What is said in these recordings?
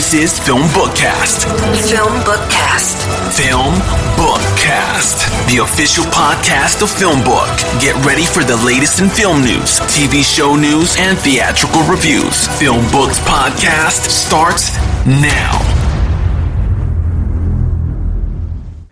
This is FilmBookCast. FilmBookCast. FilmBookCast, the official podcast of FilmBook. Get ready for the latest in film news, TV show news, and theatrical reviews. FilmBook's podcast starts now.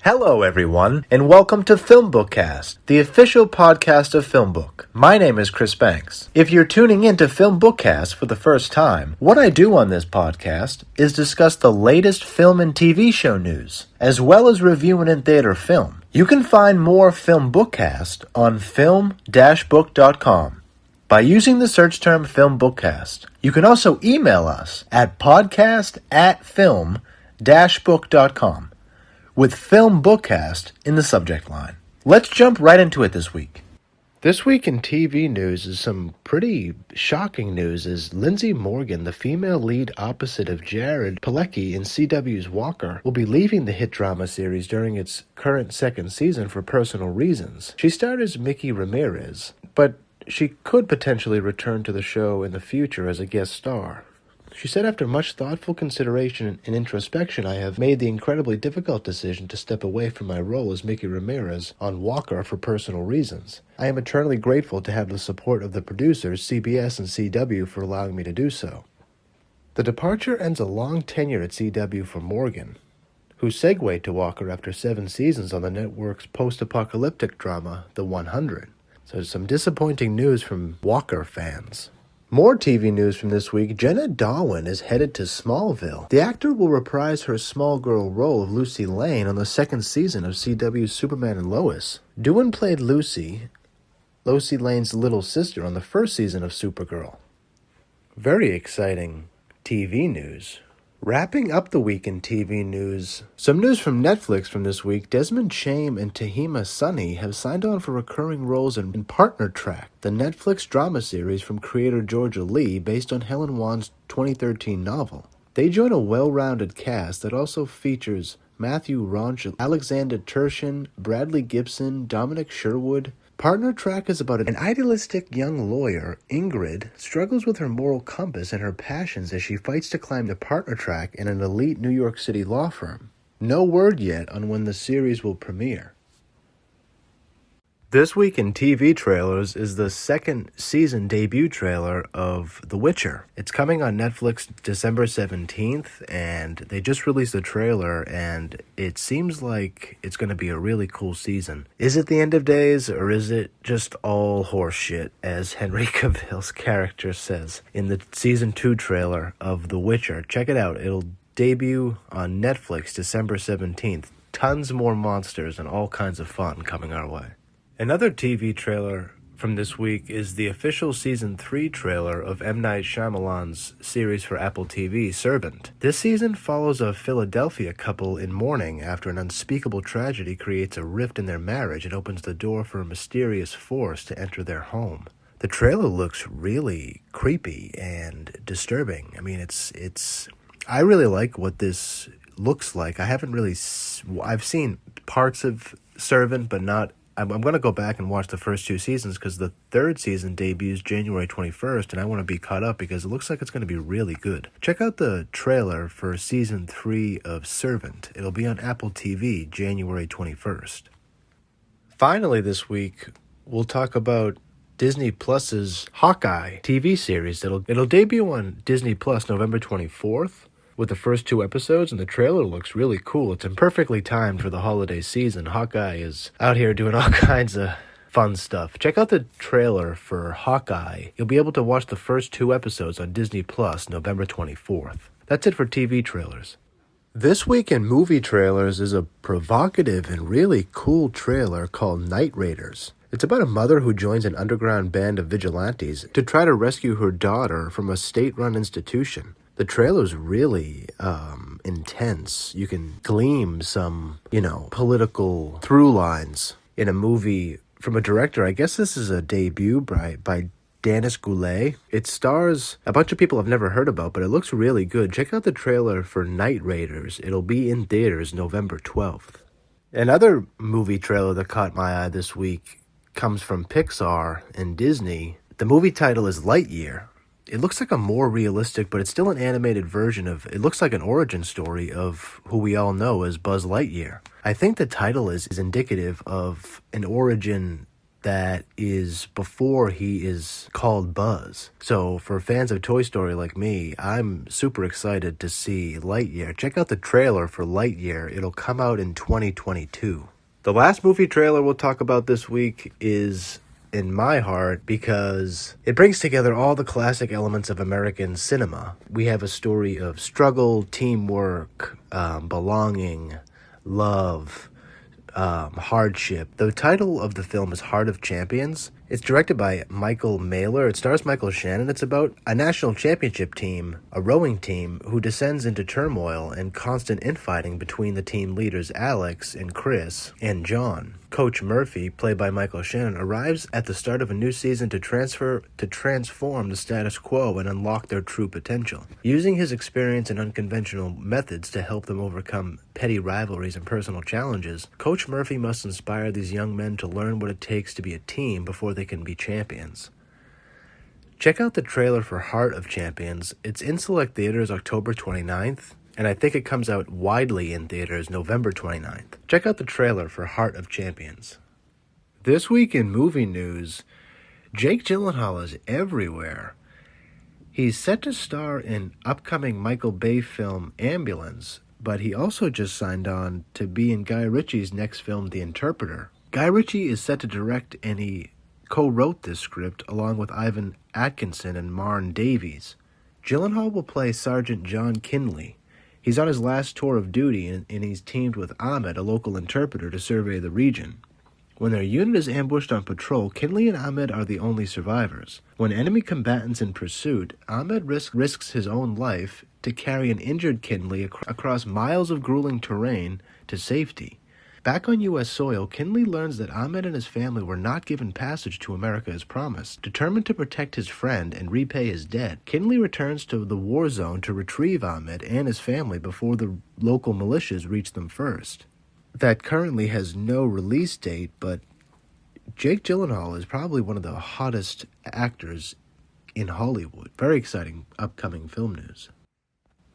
Hello everyone, and welcome to FilmBookCast, the official podcast of FilmBook. My name is Chris Banks. If you're tuning in to FilmBookCast for the first time, what I do on this podcast is discuss the latest film and TV show news, as well as review an in-theater film. You can find more FilmBookCast on film-book.com by using the search term FilmBookCast. You can also email us at podcast@film-book.com. with FilmBookCast in the subject line. Let's jump right into it this week. This week in TV news is some pretty shocking news as Lindsay Morgan, the female lead opposite of Jared Padalecki in CW's Walker, will be leaving the hit drama series during its current second season for personal reasons. She starred as Mickey Ramirez, but she could potentially return to the show in the future as a guest star. She said, after much thoughtful consideration and introspection, I have made the incredibly difficult decision to step away from my role as Mickey Ramirez on Walker for personal reasons. I am eternally grateful to have the support of the producers, CBS and CW, for allowing me to do so. The departure ends a long tenure at CW for Morgan, who segued to Walker after 7 seasons on the network's post-apocalyptic drama, The 100. So some disappointing news from Walker fans. More TV news from this week. Jenna Dewan is headed to Smallville. The actor will reprise her small girl role of Lucy Lane on the second season of CW's Superman and Lois. Dewan played Lucy Lane's little sister, on the first season of Supergirl. Very exciting TV news. Wrapping up the week in TV news, some news from Netflix from this week. Desmond Chaim and Tahima Sunny have signed on for recurring roles in Partner Track, the Netflix drama series from creator Georgia Lee based on Helen Wan's 2013 novel. They join a well-rounded cast that also features Matthew Raunch, Alexander Turshin, Bradley Gibson, Dominic Sherwood. Partner Track is about an idealistic young lawyer, Ingrid, struggles with her moral compass and her passions as she fights to climb the partner track in an elite New York City law firm. No word yet on when the series will premiere. This week in TV trailers is the second season debut trailer of The Witcher. It's coming on Netflix December 17th, and they just released the trailer, and it seems like it's going to be a really cool season. Is it the end of days, or is it just all horseshit, as Henry Cavill's character says in the Season 2 trailer of The Witcher? Check it out. It'll debut on Netflix December 17th. Tons more monsters and all kinds of fun coming our way. Another TV trailer from this week is the official Season 3 trailer of M. Night Shyamalan's series for Apple TV, Servant. This season follows a Philadelphia couple in mourning after an unspeakable tragedy creates a rift in their marriage and opens the door for a mysterious force to enter their home. The trailer looks really creepy and disturbing. I mean, I really like what this looks like. I've seen parts of Servant, but not. I'm going to go back and watch the first 2 seasons because the third season debuts January 21st, and I want to be caught up because it looks like it's going to be really good. Check out the trailer for Season 3 of Servant. It'll be on Apple TV January 21st. Finally this week, we'll talk about Disney Plus's Hawkeye TV series. It'll debut on Disney Plus November 24th. With the first 2 episodes, and the trailer looks really cool. It's perfectly timed for the holiday season. Hawkeye is out here doing all kinds of fun stuff. Check out the trailer for Hawkeye. You'll be able to watch the first 2 episodes on Disney Plus November 24th. That's it for TV trailers. This week in movie trailers is a provocative and really cool trailer called Night Raiders. It's about a mother who joins an underground band of vigilantes to try to rescue her daughter from a state-run institution. The trailer's really intense. You can glean some, political through lines in a movie from a director. I guess this is a debut by Denis Villeneuve. It stars a bunch of people I've never heard about, but it looks really good. Check out the trailer for Night Raiders. It'll be in theaters November 12th. Another movie trailer that caught my eye this week comes from Pixar and Disney. The movie title is Lightyear. it looks like a more realistic, but it's still an animated version of, it looks like an origin story of who we all know as Buzz Lightyear. I think the title is indicative of an origin that is before he is called Buzz. So for fans of Toy Story like me, I'm super excited to see Lightyear. Check out the trailer for Lightyear. It'll come out in 2022. The last movie trailer we'll talk about this week is in my heart because it brings together all the classic elements of American cinema. We have a story of struggle, teamwork, belonging, love, hardship. The title of the film is Heart of Champions. It's directed by Michael Mailer. It stars Michael Shannon. It's about a national championship team, a rowing team, who descends into turmoil and constant infighting between the team leaders Alex and Chris and John. Coach Murphy, played by Michael Shannon, arrives at the start of a new season to transform the status quo and unlock their true potential. Using his experience and unconventional methods to help them overcome petty rivalries and personal challenges, Coach Murphy must inspire these young men to learn what it takes to be a team before they can be champions. Check out the trailer for Heart of Champions. It's in select theaters October 29th. And I think it comes out widely in theaters November 29th. Check out the trailer for Heart of Champions. This week in movie news, Jake Gyllenhaal is everywhere. He's set to star in upcoming Michael Bay film Ambulance, but he also just signed on to be in Guy Ritchie's next film, The Interpreter. Guy Ritchie is set to direct, and he co-wrote this script along with Ivan Atkinson and Marn Davies. Gyllenhaal will play Sergeant John Kinley. He's on his last tour of duty, and he's teamed with Ahmed, a local interpreter, to survey the region. When their unit is ambushed on patrol, Kinley and Ahmed are the only survivors. When enemy combatants in pursuit, Ahmed risks his own life to carry an injured Kinley across miles of grueling terrain to safety. Back on U.S. soil, Kinley learns that Ahmed and his family were not given passage to America as promised. Determined to protect his friend and repay his debt, Kinley returns to the war zone to retrieve Ahmed and his family before the local militias reach them first. That currently has no release date, but Jake Gyllenhaal is probably one of the hottest actors in Hollywood. Very exciting upcoming film news.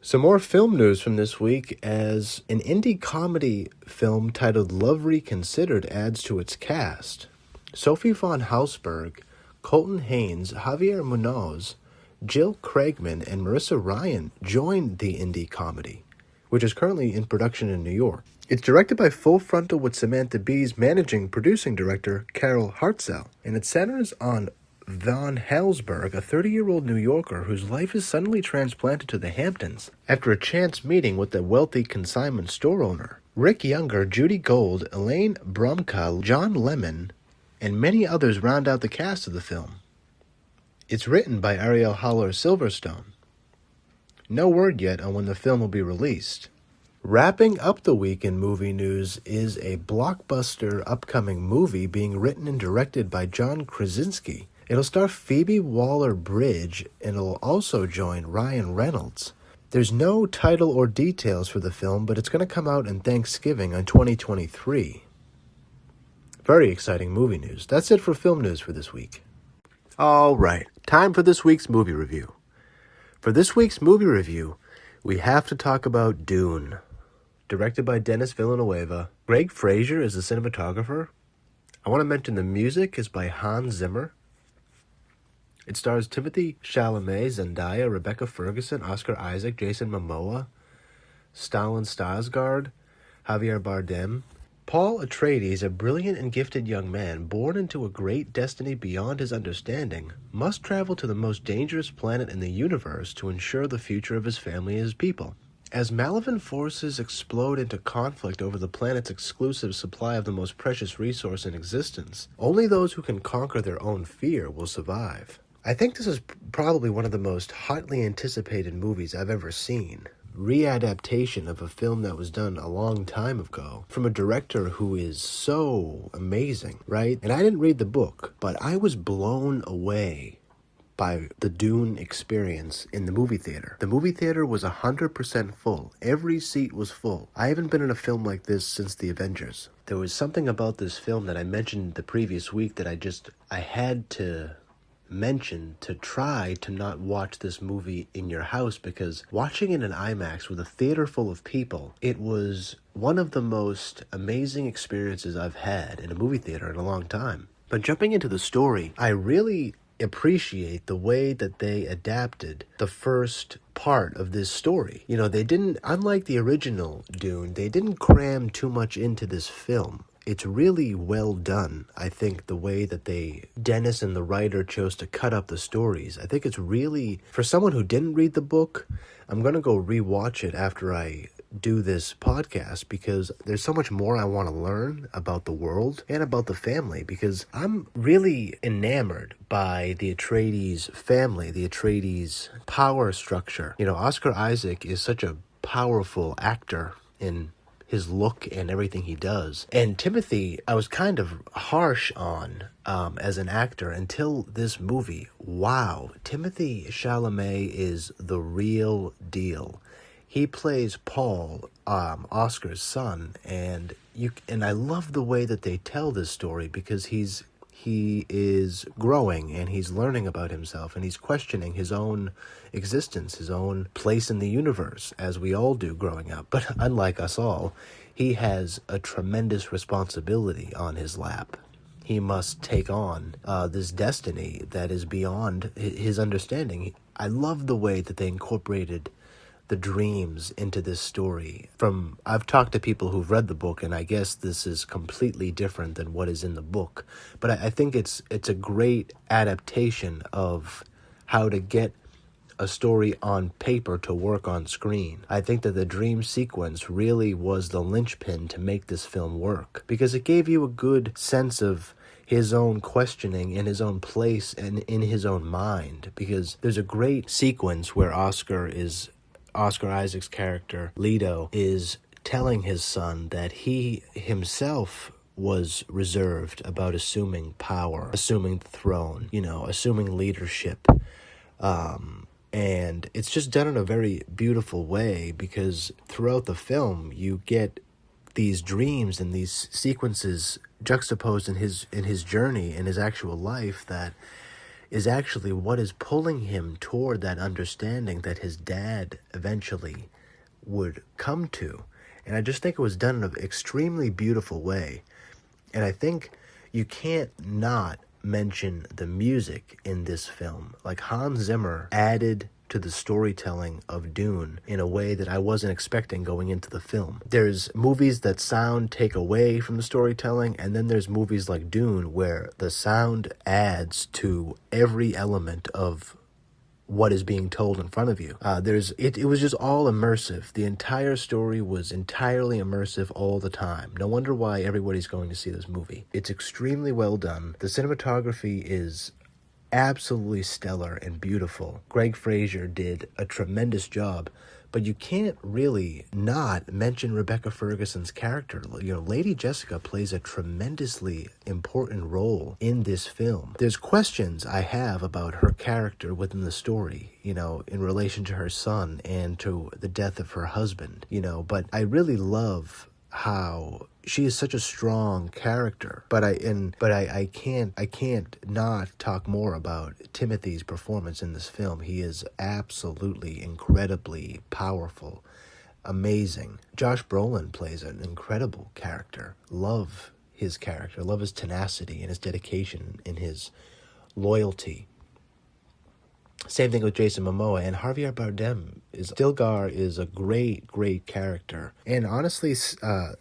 Some more film news from this week as an indie comedy film titled Love Reconsidered adds to its cast. Sophie von Hausberg, Colton Haynes, Javier Munoz, Jill Craigman, and Marissa Ryan joined the indie comedy, which is currently in production in New York. It's directed by Full Frontal with Samantha Bee's managing producing director Carol Hartzell, and it centers on Von Halsberg, a 30-year-old New Yorker whose life is suddenly transplanted to the Hamptons after a chance meeting with a wealthy consignment store owner. Rick Younger, Judy Gold, Elaine Bromka, John Lemon, and many others round out the cast of the film. It's written by Ariel Haller Silverstone. No word yet on when the film will be released. Wrapping up the week in movie news is a blockbuster upcoming movie being written and directed by John Krasinski. It'll star Phoebe-Waller-Bridge, and it'll also join Ryan Reynolds. There's no title or details for the film, but it's going to come out in Thanksgiving on 2023. Very exciting movie news. That's it for film news for this week. All right, time for this week's movie review. For this week's movie review, we have to talk about Dune. Directed by Denis Villeneuve. Greg Fraser is the cinematographer. I want to mention the music is by Hans Zimmer. It stars Timothée Chalamet, Zendaya, Rebecca Ferguson, Oscar Isaac, Jason Momoa, Stellan Skarsgård, Javier Bardem. Paul Atreides, a brilliant and gifted young man born into a great destiny beyond his understanding, must travel to the most dangerous planet in the universe to ensure the future of his family and his people. As malevolent forces explode into conflict over the planet's exclusive supply of the most precious resource in existence, only those who can conquer their own fear will survive. I think this is probably one of the most hotly anticipated movies I've ever seen. Readaptation of a film that was done a long time ago from a director who is so amazing, right? And I didn't read the book, but I was blown away by the Dune experience in the movie theater. The movie theater was 100% full. Every seat was full. I haven't been in a film like this since The Avengers. There was something about this film that I mentioned the previous week that I had to mention to try to not watch this movie in your house, because watching it in IMAX with a theater full of people, it was one of the most amazing experiences I've had in a movie theater in a long time. But jumping into the story, I really appreciate the way that they adapted the first part of this story. You know, they didn't, unlike the original Dune, they didn't cram too much into this film. It's really well done, I think, the way that Denis and the writer chose to cut up the stories. I think it's really, for someone who didn't read the book, I'm going to go rewatch it after I do this podcast, because there's so much more I want to learn about the world and about the family, because I'm really enamored by the Atreides family, the Atreides power structure. You know, Oscar Isaac is such a powerful actor in his look and everything he does. And Timothy, I was kind of harsh on as an actor until this movie. Wow, Timothy Chalamet is the real deal. He plays Paul, Oscar's son, and I love the way that they tell this story, because he is growing and he's learning about himself and he's questioning his own existence, his own place in the universe, as we all do growing up. But unlike us all, he has a tremendous responsibility on his lap. He must take on this destiny that is beyond his understanding. I love the way that they incorporated the dreams into this story. I've talked to people who've read the book, and I guess this is completely different than what is in the book. But I think it's a great adaptation of how to get a story on paper to work on screen. I think that the dream sequence really was the linchpin to make this film work, because it gave you a good sense of his own questioning and his own place and in his own mind. Because there's a great sequence where Oscar Isaac's character, Leto, is telling his son that he himself was reserved about assuming power, assuming the throne, assuming leadership. And it's just done in a very beautiful way, because throughout the film, you get these dreams and these sequences juxtaposed in his journey, in his actual life, that is actually what is pulling him toward that understanding that his dad eventually would come to. And I just think it was done in an extremely beautiful way. And I think you can't not mention the music in this film. Like, Hans Zimmer added to the storytelling of Dune in a way that I wasn't expecting going into the film. There's movies that sound take away from the storytelling, and then there's movies like Dune where the sound adds to every element of what is being told in front of you. It was just all immersive. The entire story was entirely immersive all the time. No wonder why everybody's going to see this movie. It's extremely well done. The cinematography is absolutely stellar and beautiful. Greg Fraser did a tremendous job, but you can't really not mention Rebecca Ferguson's character. Lady Jessica plays a tremendously important role in this film. There's questions I have about her character within the story, in relation to her son and to the death of her husband, but I really love how she is such a strong character. But I can't not talk more about Timothy's performance in this film. He is absolutely incredibly powerful, amazing. Josh Brolin plays an incredible character. Love his character, love his tenacity and his dedication and his loyalty. Same thing with Jason Momoa, and Javier Bardem. Stilgar is a great, great character. And honestly, Stellan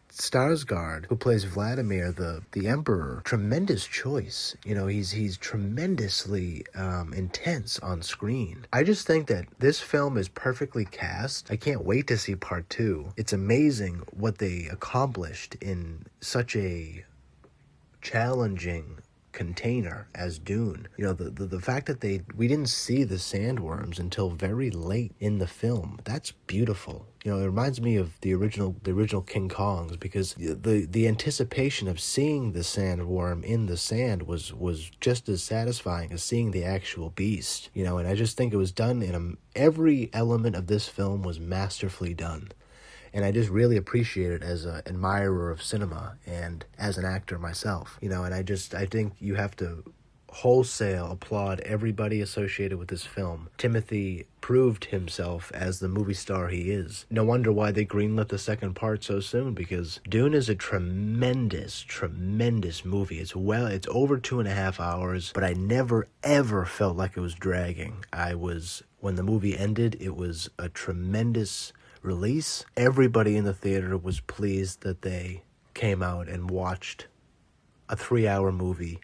Skarsgård, who plays Vladimir, the Emperor, tremendous choice. He's tremendously intense on screen. I just think that this film is perfectly cast. I can't wait to see part 2. It's amazing what they accomplished in such a challenging container as Dune. The fact that we didn't see the sandworms until very late in the film, that's beautiful. It reminds me of the original King Kongs, because the anticipation of seeing the sandworm in the sand was just as satisfying as seeing the actual beast. And I just think it was done every element of this film was masterfully done. And I just really appreciate it as an admirer of cinema and as an actor myself, and I think you have to wholesale applaud everybody associated with this film. Timothy proved himself as the movie star he is. No wonder why they greenlit the second part so soon, because Dune is a tremendous movie. It's over 2.5 hours, but I never ever felt like it was dragging. When the movie ended, it was a tremendous release. Everybody in the theater was pleased that they came out and watched a 3-hour movie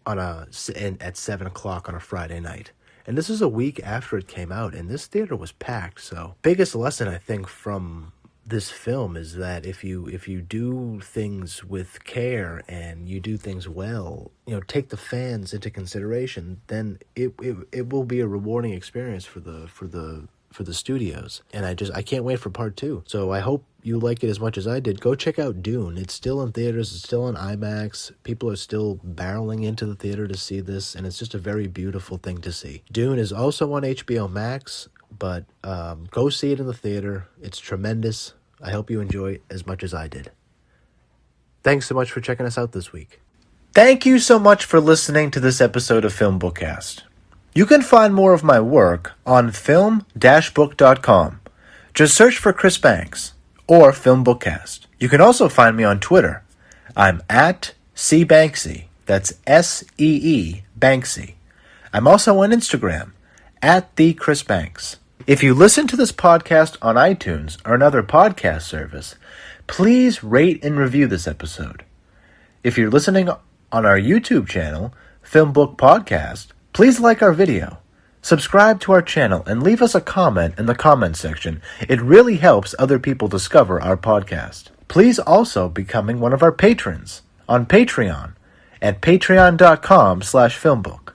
at 7 o'clock on a Friday night. And this is a week after it came out, and this theater was packed. So biggest lesson I think from this film is that if you do things with care and you do things well, take the fans into consideration, then it will be a rewarding experience for the studios. And I can't wait for part 2. So I hope you like it as much as I did. Go check out Dune. It's still in theaters. It's still on IMAX. People are still barreling into the theater to see this, and it's just a very beautiful thing to see. Dune is also on HBO Max, but go see it in the theater. It's tremendous. I hope you enjoy it as much as I did. Thanks so much for checking us out this week. Thank you so much for listening to this episode of FilmBookCast. You can find more of my work on film-book.com. Just search for Chris Banks or FilmBookCast. You can also find me on Twitter. I'm at CBanksy. That's S-E-E Banksy. I'm also on Instagram at @TheChrisBanks. If you listen to this podcast on iTunes or another podcast service, please rate and review this episode. If you're listening on our YouTube channel, FilmBook Podcast, please like our video, subscribe to our channel, and leave us a comment in the comment section. It really helps other people discover our podcast. Please also become one of our patrons on Patreon at patreon.com/filmbook.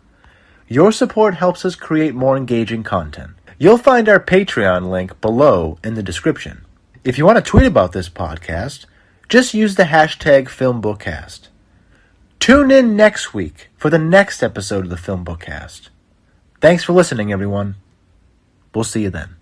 Your support helps us create more engaging content. You'll find our Patreon link below in the description. If you want to tweet about this podcast, just use the hashtag FilmBookCast. Tune in next week for the next episode of the FilmBookCast. Thanks for listening, everyone. We'll see you then.